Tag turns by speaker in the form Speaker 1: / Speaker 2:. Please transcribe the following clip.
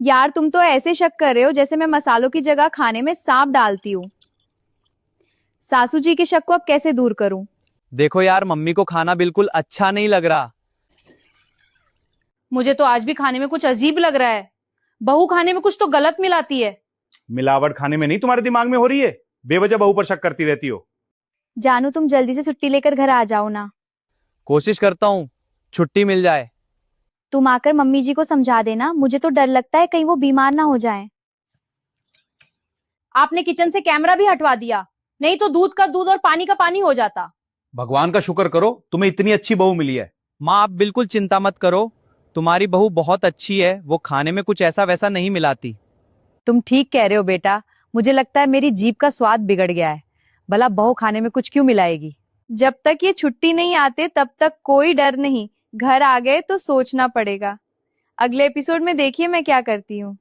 Speaker 1: यार तुम तो ऐसे शक कर रहे हो जैसे मैं मसालों की जगह खाने में सांप डालती हूँ। सासू जी के शक को अब कैसे दूर करूं?
Speaker 2: देखो यार, मम्मी को खाना बिल्कुल अच्छा नहीं लग रहा।
Speaker 3: मुझे तो आज भी खाने में कुछ अजीब लग रहा है। बहू खाने में कुछ तो गलत मिलाती है।
Speaker 4: मिलावट खाने में नहीं, तुम्हारे दिमाग में हो रही है। बेवजह बहू पर शक करती रहती हो।
Speaker 1: जानू तुम जल्दी से छुट्टी लेकर घर आ जाओ ना।
Speaker 2: कोशिश करता हूँ छुट्टी मिल जाए।
Speaker 1: तुम आकर मम्मी जी को समझा देना, मुझे तो डर लगता है कहीं वो बीमार ना हो जाएं।
Speaker 3: आपने किचन से कैमरा भी हटवा दिया, नहीं तो दूध का दूध और पानी का पानी हो जाता।
Speaker 4: भगवान का शुक्र करो तुम्हें इतनी अच्छी बहू मिली है।
Speaker 2: माँ, आप बिल्कुल चिंता मत करो। तुम्हारी बहू बहुत अच्छी है, वो खाने में कुछ ऐसा वैसा नहीं मिलाती।
Speaker 5: तुम ठीक कह रहे हो बेटा। मुझे लगता है मेरी जीभ का स्वाद बिगड़ गया है। भला बहू खाने में कुछ क्यों मिलाएगी।
Speaker 1: जब तक ये छुट्टी नहीं आते तब तक कोई डर नहीं, घर आ गए तो सोचना पड़ेगा। अगले एपिसोड में देखिए मैं क्या करती हूँ।